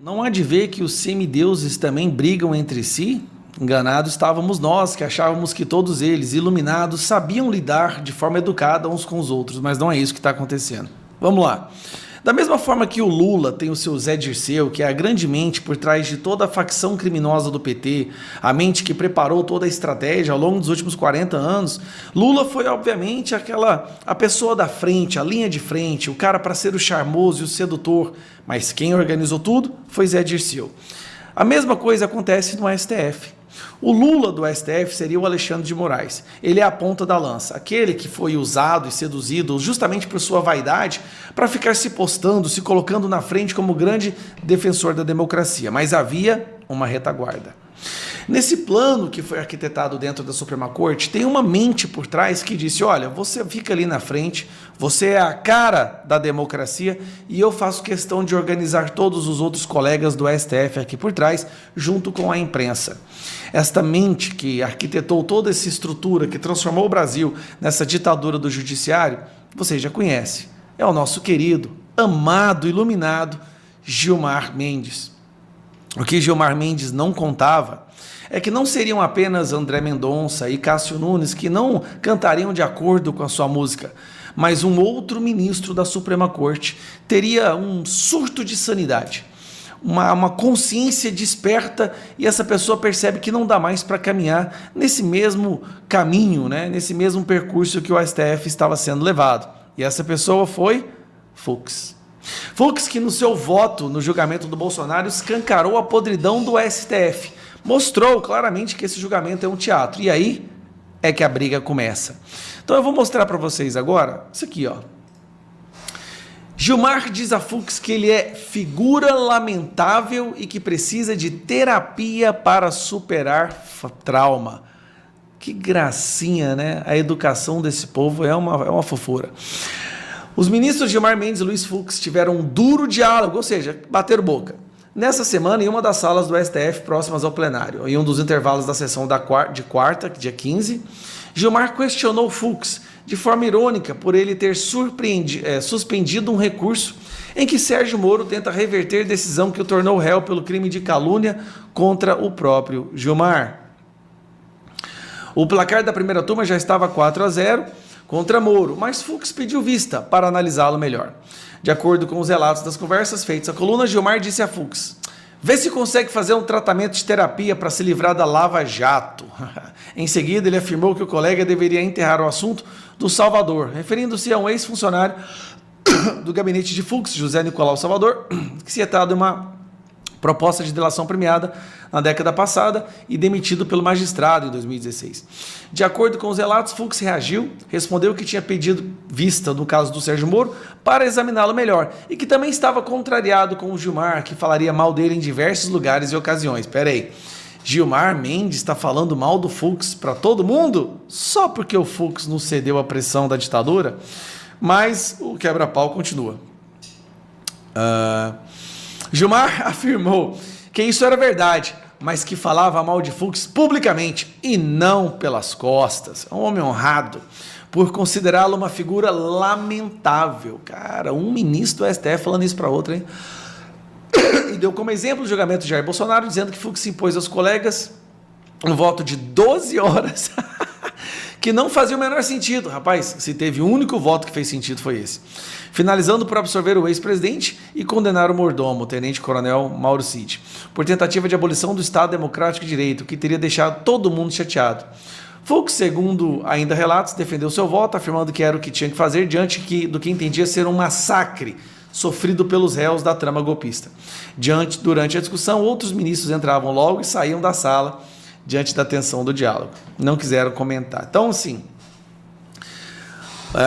Não há de ver que os semideuses também brigam entre si? Enganados estávamos nós, que achávamos que todos eles, iluminados, sabiam lidar de forma educada uns com os outros, mas não é isso que está acontecendo. Vamos lá. Da mesma forma que o Lula tem o seu Zé Dirceu, que é a grande mente por trás de toda a facção criminosa do PT, a mente que preparou toda a estratégia ao longo dos últimos 40 anos, Lula foi obviamente a pessoa da frente, a linha de frente, o cara para ser o charmoso e o sedutor, mas quem organizou tudo foi Zé Dirceu. A mesma coisa acontece no STF. O Lula do STF seria o Alexandre de Moraes. Ele é a ponta da lança, aquele que foi usado e seduzido justamente por sua vaidade para ficar se postando, se colocando na frente como grande defensor da democracia. Mas havia uma retaguarda. Nesse plano que foi arquitetado dentro da Suprema Corte, tem uma mente por trás que disse, olha, você fica ali na frente, você é a cara da democracia e eu faço questão de organizar todos os outros colegas do STF aqui por trás, junto com a imprensa. Esta mente que arquitetou toda essa estrutura, que transformou o Brasil nessa ditadura do judiciário, você já conhece. É o nosso querido, amado, iluminado Gilmar Mendes. O que Gilmar Mendes não contava é que não seriam apenas André Mendonça e Cássio Nunes que não cantariam de acordo com a sua música, mas um outro ministro da Suprema Corte teria um surto de sanidade, uma consciência desperta e essa pessoa percebe que não dá mais para caminhar nesse mesmo caminho, né? Nesse mesmo percurso que o STF estava sendo levado. E essa pessoa foi Fux. Fux, que no seu voto no julgamento do Bolsonaro escancarou a podridão do STF, mostrou claramente que esse julgamento é um teatro. E aí é que a briga começa. Então eu vou mostrar para vocês agora isso aqui, ó. Gilmar diz a Fux que ele é figura lamentável e que precisa de terapia para superar trauma. Que gracinha, né? A educação desse povo é uma fofura. Os ministros Gilmar Mendes e Luiz Fux tiveram um duro diálogo, ou seja, bateram boca. Nessa semana, em uma das salas do STF próximas ao plenário, em um dos intervalos da sessão de quarta, dia 15, Gilmar questionou Fux de forma irônica por ele ter suspendido um recurso em que Sérgio Moro tenta reverter decisão que o tornou réu pelo crime de calúnia contra o próprio Gilmar. O placar da primeira turma já estava 4-0 contra Moro, mas Fux pediu vista para analisá-lo melhor. De acordo com os relatos das conversas feitas à coluna, Gilmar disse a Fux: vê se consegue fazer um tratamento de terapia para se livrar da Lava Jato. Em seguida, ele afirmou que o colega deveria enterrar o assunto do Salvador, referindo-se a um ex-funcionário do gabinete de Fux, José Nicolau Salvador, que se citado em uma proposta de delação premiada na década passada e demitido pelo magistrado em 2016. De acordo com os relatos, Fux reagiu, respondeu que tinha pedido vista no caso do Sérgio Moro para examiná-lo melhor e que também estava contrariado com o Gilmar, que falaria mal dele em diversos lugares e ocasiões. Pera aí, Gilmar Mendes está falando mal do Fux para todo mundo? Só porque o Fux não cedeu à pressão da ditadura? Mas o quebra-pau continua. Gilmar afirmou que isso era verdade, mas que falava mal de Fux publicamente e não pelas costas. É um homem honrado por considerá-lo uma figura lamentável. Cara, um ministro do STF falando isso para outro, hein? E deu como exemplo o julgamento de Jair Bolsonaro, dizendo que Fux impôs aos colegas um voto de 12 horas, que não fazia o menor sentido. Rapaz, se teve um único voto que fez sentido foi esse. Finalizando por absolver o ex-presidente e condenar o mordomo, o tenente-coronel Mauro Cid, por tentativa de abolição do Estado Democrático de Direito, que teria deixado todo mundo chateado. Fux, segundo ainda relatos, defendeu seu voto, afirmando que era o que tinha que fazer diante do que entendia ser um massacre sofrido pelos réus da trama golpista. Durante a discussão, outros ministros entravam logo e saíam da sala diante da tensão do diálogo. Não quiseram comentar. Então, assim,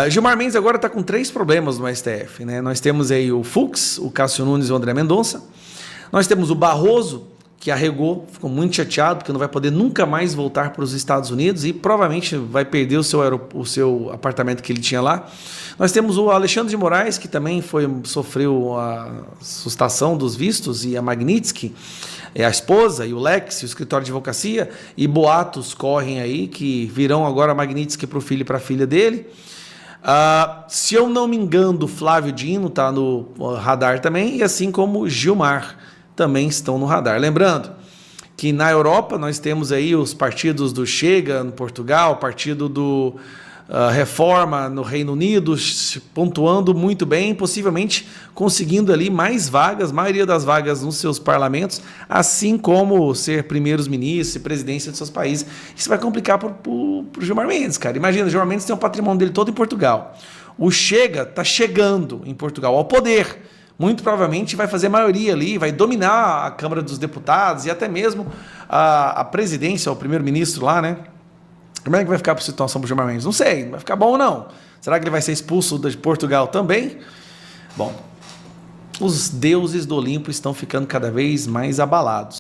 Gilmar Mendes agora está com 3 problemas no STF, né? Nós temos aí o Fux, o Cássio Nunes e o André Mendonça. Nós temos o Barroso, que arregou, ficou muito chateado, porque não vai poder nunca mais voltar para os Estados Unidos e provavelmente vai perder o seu apartamento que ele tinha lá. Nós temos o Alexandre de Moraes, que também sofreu a sustação dos vistos, e a Magnitsky, a esposa, e o Lex, o escritório de advocacia, e boatos correm aí que virão agora a Magnitsky para o filho e para a filha dele. Se eu não me engano, Flávio Dino está no radar também, e assim como Gilmar também estão no radar. Lembrando que na Europa nós temos aí os partidos do Chega no Portugal, o partido do Reforma no Reino Unido, pontuando muito bem, possivelmente conseguindo ali mais vagas, maioria das vagas nos seus parlamentos, assim como ser primeiros-ministros e presidência de seus países. Isso vai complicar para o Gilmar Mendes, cara. Imagina, o Gilmar Mendes tem o patrimônio dele todo em Portugal. O Chega está chegando em Portugal ao poder. Muito provavelmente vai fazer maioria ali, vai dominar a Câmara dos Deputados e até mesmo a presidência, o primeiro-ministro lá, né? Como é que vai ficar a situação para o Gilmar Mendes? Não sei, vai ficar bom ou não. Será que ele vai ser expulso de Portugal também? Bom, os deuses do Olimpo estão ficando cada vez mais abalados.